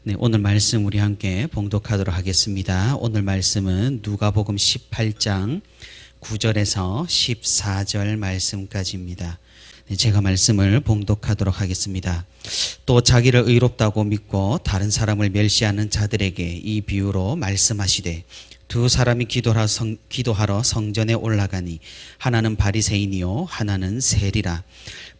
네, 오늘 말씀 우리 함께 봉독하도록 하겠습니다. 오늘 말씀은 누가복음 18장 9절에서 14절 말씀까지입니다. 네, 제가 말씀을 봉독하도록 하겠습니다. 또 자기를 의롭다고 믿고 다른 사람을 멸시하는 자들에게 이 비유로 말씀하시되 두 사람이 기도하러 성전에 올라가니 하나는 바리새인이요 하나는 세리라.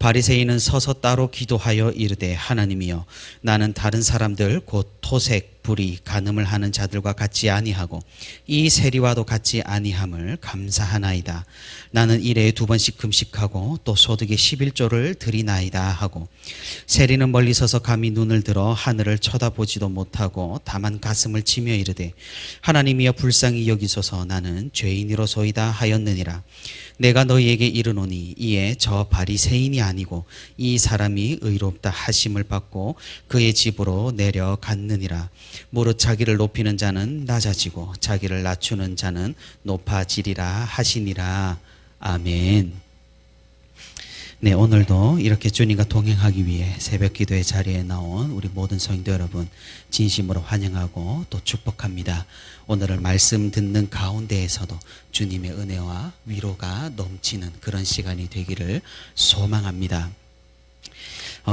바리새인은 서서 따로 기도하여 이르되 하나님이여 나는 다른 사람들 곧 토색, 불의, 간음을 하는 자들과 같지 아니하고 이 세리와도 같지 아니함을 감사하나이다. 나는 일에 2번씩 금식하고 또 소득의 11조를 드리나이다 하고 세리는 멀리 서서 감히 눈을 들어 하늘을 쳐다보지도 못하고 다만 가슴을 치며 이르되 하나님이여 불쌍히 여기소서 나는 죄인이로소이다 하였느니라. 내가 너희에게 이르노니 이에 저 바리새인이 아니고 이 사람이 의롭다 하심을 받고 그의 집으로 내려갔느니라. 무릇 자기를 높이는 자는 낮아지고 자기를 낮추는 자는 높아지리라 하시니라. 아멘. 네, 오늘도 이렇게 주님과 동행하기 위해 새벽 기도의 자리에 나온 우리 모든 성도 여러분 진심으로 환영하고 또 축복합니다. 오늘은 말씀 듣는 가운데에서도 주님의 은혜와 위로가 넘치는 그런 시간이 되기를 소망합니다.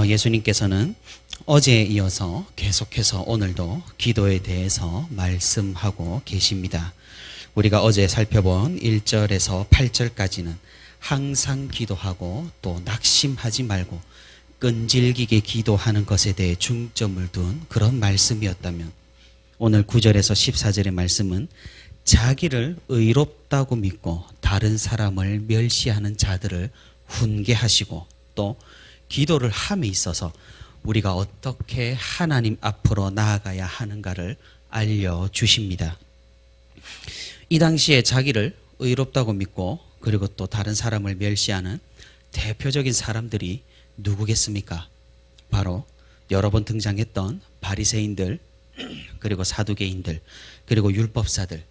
예수님께서는 어제에 이어서 계속해서 오늘도 기도에 대해서 말씀하고 계십니다. 우리가 어제 살펴본 1절에서 8절까지는 항상 기도하고 또 낙심하지 말고 끈질기게 기도하는 것에 대해 중점을 둔 그런 말씀이었다면 오늘 9절에서 14절의 말씀은 자기를 의롭다고 믿고 다른 사람을 멸시하는 자들을 훈계하시고 또 기도를 함에 있어서 우리가 어떻게 하나님 앞으로 나아가야 하는가를 알려주십니다. 이 당시에 자기를 의롭다고 믿고 그리고 또 다른 사람을 멸시하는 대표적인 사람들이 누구겠습니까? 바로 여러 번 등장했던 바리새인들, 그리고 사두개인들, 그리고 율법사들,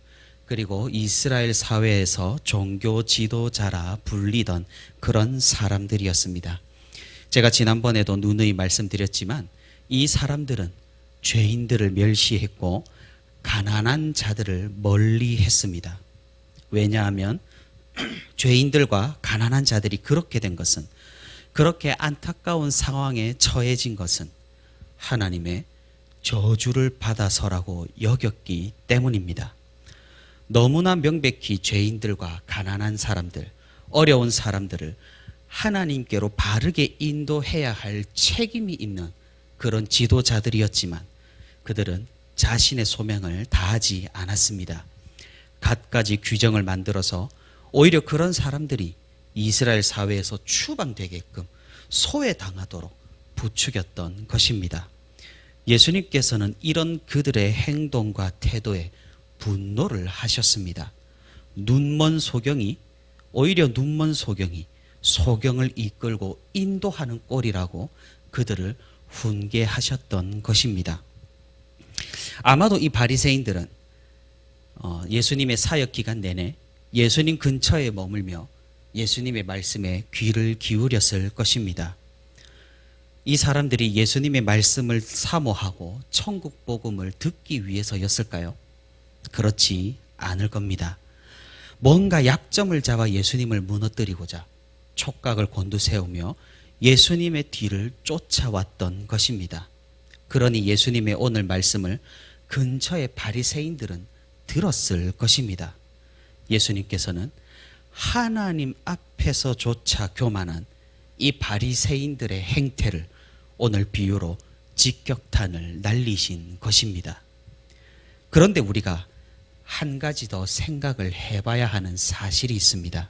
그리고 이스라엘 사회에서 종교 지도자라 불리던 그런 사람들이었습니다. 제가 지난번에도 누누이 말씀드렸지만 이 사람들은 죄인들을 멸시했고 가난한 자들을 멀리했습니다. 왜냐하면 죄인들과 가난한 자들이 그렇게 된 것은, 그렇게 안타까운 상황에 처해진 것은 하나님의 저주를 받아서라고 여겼기 때문입니다. 너무나 명백히 죄인들과 가난한 사람들, 어려운 사람들을 하나님께로 바르게 인도해야 할 책임이 있는 그런 지도자들이었지만 그들은 자신의 소명을 다하지 않았습니다. 갖가지 규정을 만들어서 오히려 그런 사람들이 이스라엘 사회에서 추방되게끔 소외당하도록 부추겼던 것입니다. 예수님께서는 이런 그들의 행동과 태도에 분노를 하셨습니다. 오히려 눈먼 소경이 소경을 이끌고 인도하는 꼴이라고 그들을 훈계하셨던 것입니다. 아마도 이 바리새인들은 예수님의 사역 기간 내내 예수님 근처에 머물며 예수님의 말씀에 귀를 기울였을 것입니다. 이 사람들이 예수님의 말씀을 사모하고 천국 복음을 듣기 위해서였을까요? 그렇지 않을 겁니다. 뭔가 약점을 잡아 예수님을 무너뜨리고자 촉각을 곤두세우며 예수님의 뒤를 쫓아왔던 것입니다. 그러니 예수님의 오늘 말씀을 근처의 바리새인들은 들었을 것입니다. 예수님께서는 하나님 앞에서조차 교만한 이 바리새인들의 행태를 오늘 비유로 직격탄을 날리신 것입니다. 그런데 우리가 한 가지 더 생각을 해봐야 하는 사실이 있습니다.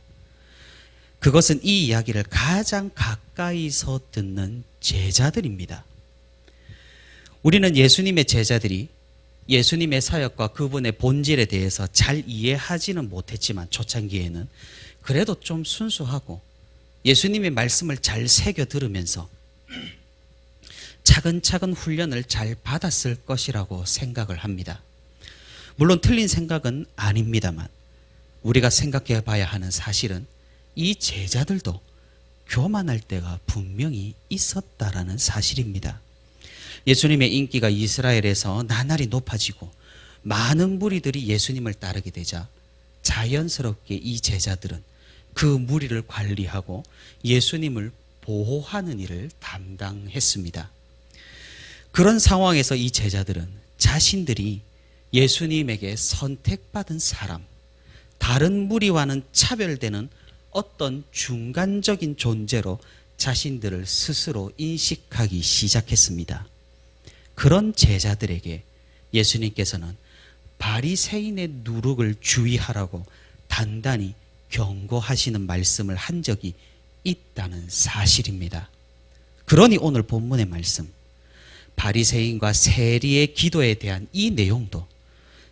그것은 이 이야기를 가장 가까이서 듣는 제자들입니다. 우리는 예수님의 제자들이 예수님의 사역과 그분의 본질에 대해서 잘 이해하지는 못했지만 초창기에는 그래도 좀 순수하고 예수님의 말씀을 잘 새겨 들으면서 차근차근 훈련을 잘 받았을 것이라고 생각을 합니다. 물론 틀린 생각은 아닙니다만 우리가 생각해 봐야 하는 사실은 이 제자들도 교만할 때가 분명히 있었다라는 사실입니다. 예수님의 인기가 이스라엘에서 나날이 높아지고 많은 무리들이 예수님을 따르게 되자 자연스럽게 이 제자들은 그 무리를 관리하고 예수님을 보호하는 일을 담당했습니다. 그런 상황에서 이 제자들은 자신들이 예수님에게 선택받은 사람, 다른 무리와는 차별되는 어떤 중간적인 존재로 자신들을 스스로 인식하기 시작했습니다. 그런 제자들에게 예수님께서는 바리새인의 누룩을 주의하라고 단단히 경고하시는 말씀을 한 적이 있다는 사실입니다. 그러니 오늘 본문의 말씀, 바리새인과 세리의 기도에 대한 이 내용도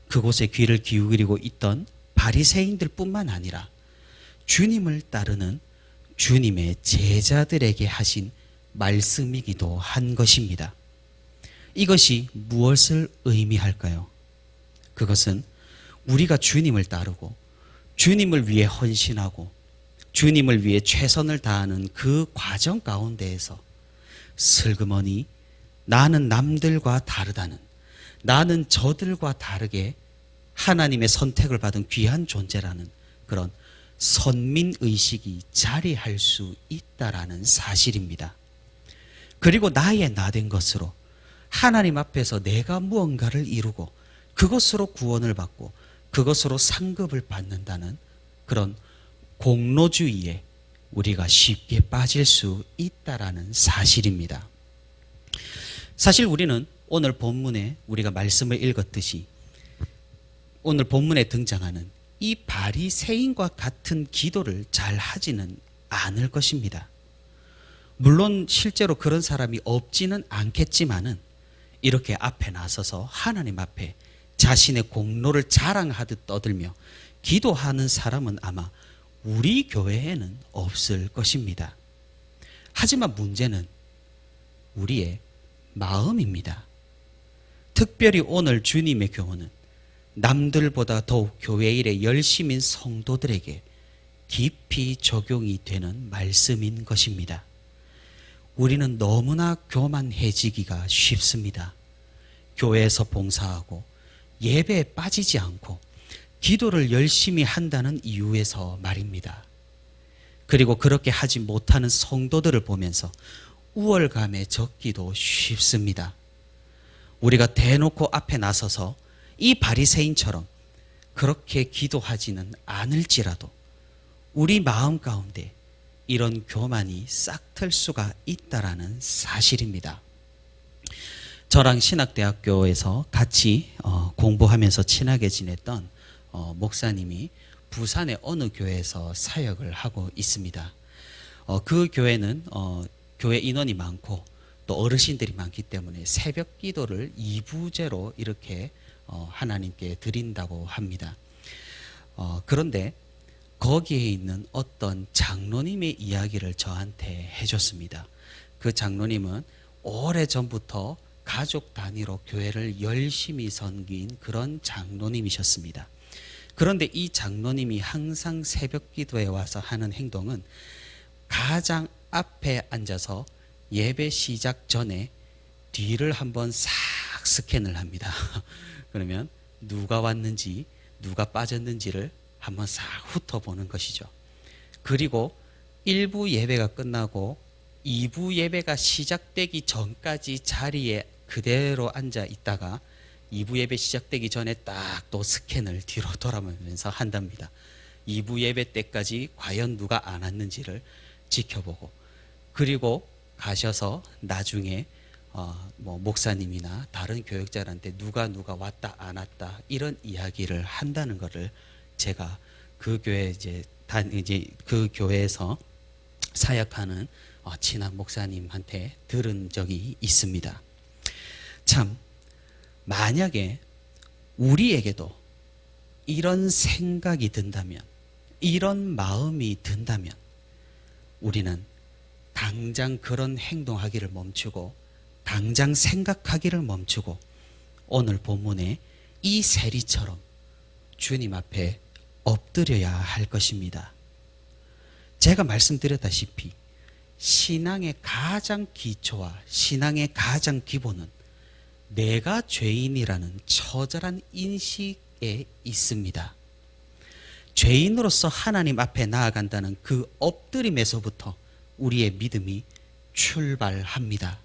그곳에 귀를 기울이고 있던 바리새인들 뿐만 아니라 주님을 따르는 주님의 제자들에게 하신 말씀이기도 한 것입니다. 이것이 무엇을 의미할까요? 그것은 우리가 주님을 따르고 주님을 위해 헌신하고 주님을 위해 최선을 다하는 그 과정 가운데에서 슬그머니 나는 남들과 다르다는, 나는 저들과 다르게 하나님의 선택을 받은 귀한 존재라는 그런 선민의식이 자리할 수 있다라는 사실입니다. 그리고 나의 나된 것으로 하나님 앞에서 내가 무언가를 이루고 그것으로 구원을 받고 그것으로 상급을 받는다는 그런 공로주의에 우리가 쉽게 빠질 수 있다라는 사실입니다. 사실 우리는 오늘 본문에 우리가 말씀을 읽었듯이 오늘 본문에 등장하는 이 바리새인과 같은 기도를 잘 하지는 않을 것입니다. 물론 실제로 그런 사람이 없지는 않겠지만은 이렇게 앞에 나서서 하나님 앞에 자신의 공로를 자랑하듯 떠들며 기도하는 사람은 아마 우리 교회에는 없을 것입니다. 하지만 문제는 우리의 마음입니다. 특별히 오늘 주님의 교훈은 남들보다 더욱 교회 일에 열심인 성도들에게 깊이 적용이 되는 말씀인 것입니다. 우리는 너무나 교만해지기가 쉽습니다. 교회에서 봉사하고 예배에 빠지지 않고 기도를 열심히 한다는 이유에서 말입니다. 그리고 그렇게 하지 못하는 성도들을 보면서 우월감에 젖기도 쉽습니다. 우리가 대놓고 앞에 나서서 이 바리새인처럼 그렇게 기도하지는 않을지라도 우리 마음 가운데 이런 교만이 싹틀 수가 있다라는 사실입니다. 저랑 신학대학교에서 같이 공부하면서 친하게 지냈던 목사님이 부산의 어느 교회에서 사역을 하고 있습니다. 그 교회는 교회 인원이 많고 또 어르신들이 많기 때문에 새벽 기도를 2부제로 이렇게 하나님께 드린다고 합니다. 그런데 거기에 있는 어떤 장로님의 이야기를 저한테 해줬습니다. 그 장로님은 오래전부터 가족 단위로 교회를 열심히 섬긴 그런 장로님이셨습니다. 그런데 이 장로님이 항상 새벽 기도에 와서 하는 행동은 가장 앞에 앉아서 예배 시작 전에 뒤를 한번 싹 스캔을 합니다. 그러면 누가 왔는지 누가 빠졌는지를 한번 싹 훑어보는 것이죠. 그리고 1부 예배가 끝나고 2부 예배가 시작되기 전까지 자리에 그대로 앉아 있다가 2부 예배 시작되기 전에 딱 또 스캔을 뒤로 돌아보면서 한답니다. 2부 예배 때까지 과연 누가 안 왔는지를 지켜보고 그리고 가셔서 나중에 목사님이나 다른 교역자한테 누가 왔다 안 왔다 이런 이야기를 한다는 것을 제가 그 교회 이제 그 교회에서 사역하는 친한 목사님한테 들은 적이 있습니다. 참 만약에 우리에게도 이런 생각이 든다면 이런 마음이 든다면 우리는 당장 그런 행동하기를 멈추고 당장 생각하기를 멈추고 오늘 본문에 이 세리처럼 주님 앞에 엎드려야 할 것입니다. 제가 말씀드렸다시피 신앙의 가장 기초와 신앙의 가장 기본은 내가 죄인이라는 처절한 인식에 있습니다. 죄인으로서 하나님 앞에 나아간다는 그 엎드림에서부터 우리의 믿음이 출발합니다.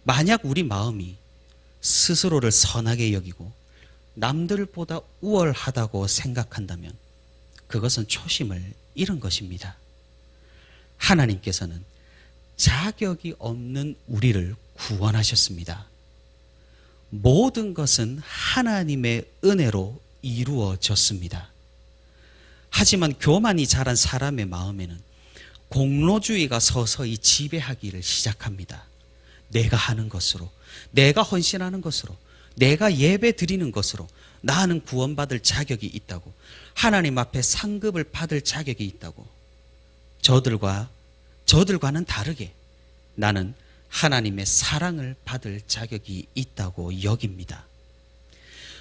만약 우리 마음이 스스로를 선하게 여기고 남들보다 우월하다고 생각한다면 그것은 초심을 잃은 것입니다. 하나님께서는 자격이 없는 우리를 구원하셨습니다. 모든 것은 하나님의 은혜로 이루어졌습니다. 하지만 교만이 자란 사람의 마음에는 공로주의가 서서히 지배하기를 시작합니다. 내가 하는 것으로, 내가 헌신하는 것으로, 내가 예배 드리는 것으로 나는 구원받을 자격이 있다고, 하나님 앞에 상급을 받을 자격이 있다고, 저들과는 다르게 나는 하나님의 사랑을 받을 자격이 있다고 여깁니다.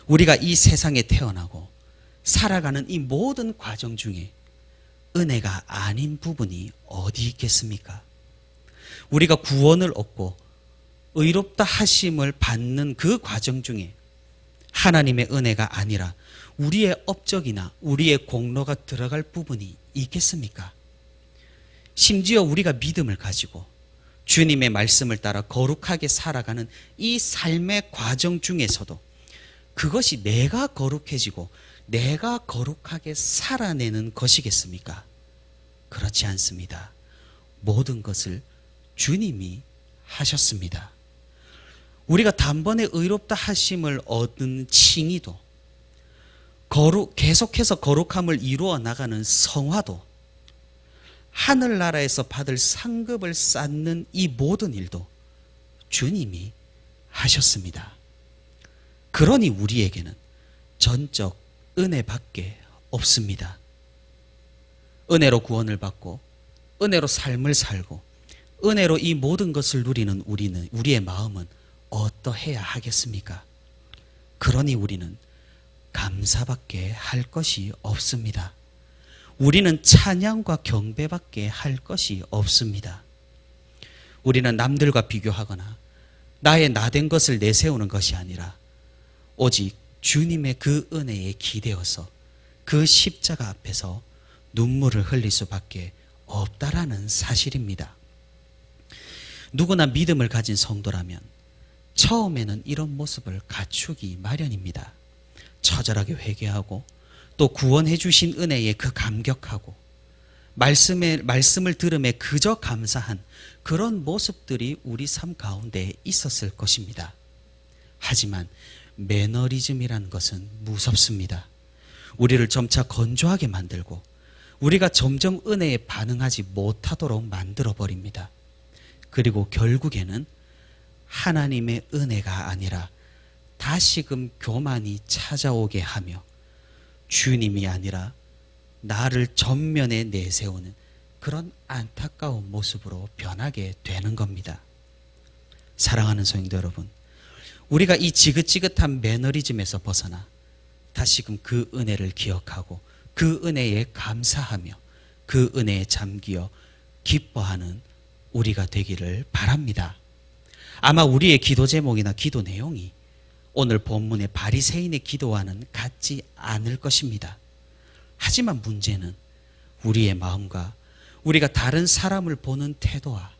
우리가 이 세상에 태어나고 살아가는 이 모든 과정 중에 은혜가 아닌 부분이 어디 있겠습니까? 우리가 구원을 얻고 의롭다 하심을 받는 그 과정 중에 하나님의 은혜가 아니라 우리의 업적이나 우리의 공로가 들어갈 부분이 있겠습니까? 심지어 우리가 믿음을 가지고 주님의 말씀을 따라 거룩하게 살아가는 이 삶의 과정 중에서도 그것이 내가 거룩해지고 내가 거룩하게 살아내는 것이겠습니까? 그렇지 않습니다. 모든 것을 주님이 하셨습니다. 우리가 단번에 의롭다 하심을 얻은 칭의도, 계속해서 거룩함을 이루어 나가는 성화도, 하늘나라에서 받을 상급을 쌓는 이 모든 일도 주님이 하셨습니다. 그러니 우리에게는 전적 은혜밖에 없습니다. 은혜로 구원을 받고 은혜로 삶을 살고 은혜로 이 모든 것을 누리는 우리의 마음은 어떠해야 하겠습니까? 그러니 우리는 감사밖에 할 것이 없습니다. 우리는 찬양과 경배밖에 할 것이 없습니다. 우리는 남들과 비교하거나 나의 나된 것을 내세우는 것이 아니라 오직 주님의 그 은혜에 기대어서 그 십자가 앞에서 눈물을 흘릴 수밖에 없다라는 사실입니다. 누구나 믿음을 가진 성도라면 처음에는 이런 모습을 갖추기 마련입니다. 처절하게 회개하고 또 구원해 주신 은혜에 그 감격하고 말씀을 들음에 그저 감사한 그런 모습들이 우리 삶 가운데 있었을 것입니다. 하지만 매너리즘이라는 것은 무섭습니다. 우리를 점차 건조하게 만들고 우리가 점점 은혜에 반응하지 못하도록 만들어버립니다. 그리고 결국에는 하나님의 은혜가 아니라 다시금 교만이 찾아오게 하며 주님이 아니라 나를 전면에 내세우는 그런 안타까운 모습으로 변하게 되는 겁니다. 사랑하는 성도 여러분, 우리가 이 지긋지긋한 매너리즘에서 벗어나 다시금 그 은혜를 기억하고 그 은혜에 감사하며 그 은혜에 잠기어 기뻐하는 우리가 되기를 바랍니다. 아마 우리의 기도 제목이나 기도 내용이 오늘 본문의 바리새인의 기도와는 같지 않을 것입니다. 하지만 문제는 우리의 마음과 우리가 다른 사람을 보는 태도와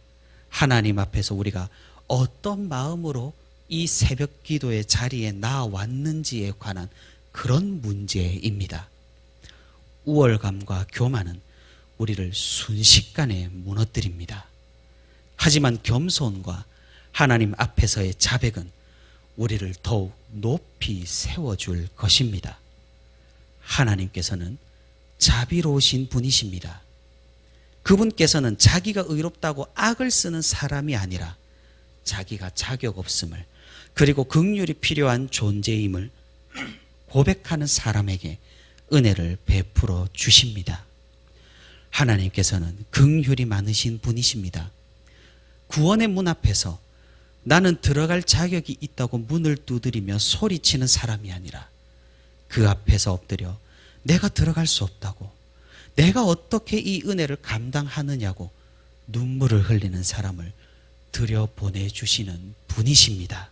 하나님 앞에서 우리가 어떤 마음으로 이 새벽 기도의 자리에 나왔는지에 관한 그런 문제입니다. 우월감과 교만은 우리를 순식간에 무너뜨립니다. 하지만 겸손과 하나님 앞에서의 자백은 우리를 더욱 높이 세워줄 것입니다. 하나님께서는 자비로우신 분이십니다. 그분께서는 자기가 의롭다고 악을 쓰는 사람이 아니라 자기가 자격 없음을 그리고 긍휼이 필요한 존재임을 고백하는 사람에게 은혜를 베풀어 주십니다. 하나님께서는 긍휼이 많으신 분이십니다. 구원의 문 앞에서 나는 들어갈 자격이 있다고 문을 두드리며 소리치는 사람이 아니라 그 앞에서 엎드려 내가 들어갈 수 없다고, 내가 어떻게 이 은혜를 감당하느냐고 눈물을 흘리는 사람을 들여보내주시는 분이십니다.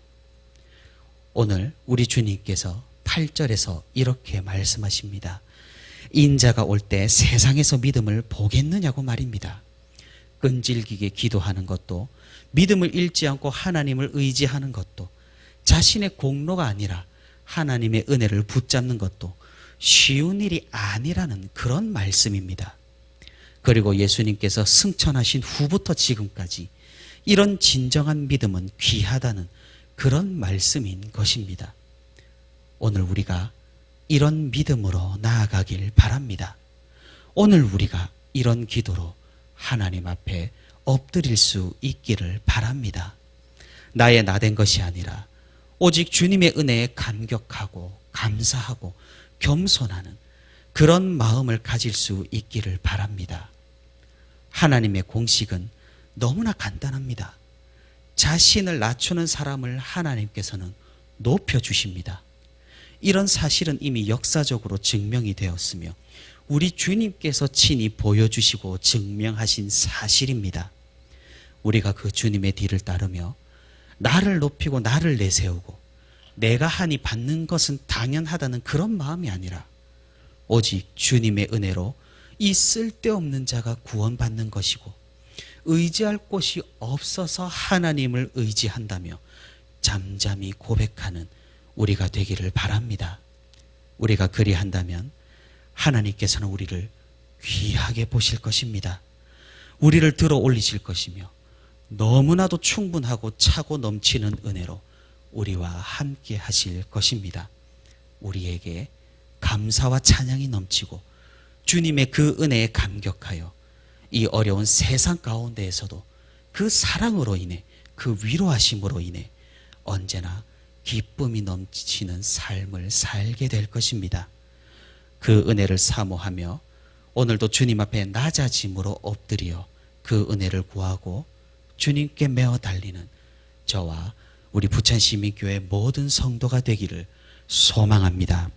오늘 우리 주님께서 8절에서 이렇게 말씀하십니다. 인자가 올 때 세상에서 믿음을 보겠느냐고 말입니다. 끈질기게 기도하는 것도, 믿음을 잃지 않고 하나님을 의지하는 것도, 자신의 공로가 아니라 하나님의 은혜를 붙잡는 것도 쉬운 일이 아니라는 그런 말씀입니다. 그리고 예수님께서 승천하신 후부터 지금까지 이런 진정한 믿음은 귀하다는 그런 말씀인 것입니다. 오늘 우리가 이런 믿음으로 나아가길 바랍니다. 오늘 우리가 이런 기도로 하나님 앞에 엎드릴 수 있기를 바랍니다. 나의 나된 것이 아니라 오직 주님의 은혜에 감격하고 감사하고 겸손하는 그런 마음을 가질 수 있기를 바랍니다. 하나님의 공식은 너무나 간단합니다. 자신을 낮추는 사람을 하나님께서는 높여주십니다. 이런 사실은 이미 역사적으로 증명이 되었으며 우리 주님께서 친히 보여주시고 증명하신 사실입니다. 우리가 그 주님의 뒤를 따르며 나를 높이고 나를 내세우고 내가 하니 받는 것은 당연하다는 그런 마음이 아니라 오직 주님의 은혜로 이 쓸데없는 자가 구원받는 것이고 의지할 곳이 없어서 하나님을 의지한다며 잠잠히 고백하는 우리가 되기를 바랍니다. 우리가 그리한다면 하나님께서는 우리를 귀하게 보실 것입니다. 우리를 들어 올리실 것이며 너무나도 충분하고 차고 넘치는 은혜로 우리와 함께 하실 것입니다. 우리에게 감사와 찬양이 넘치고 주님의 그 은혜에 감격하여 이 어려운 세상 가운데에서도 그 사랑으로 인해 그 위로하심으로 인해 언제나 기쁨이 넘치는 삶을 살게 될 것입니다. 그 은혜를 사모하며 오늘도 주님 앞에 낮아짐으로 엎드려 그 은혜를 구하고 주님께 메어 달리는 저와 우리 부천시민교회 모든 성도가 되기를 소망합니다.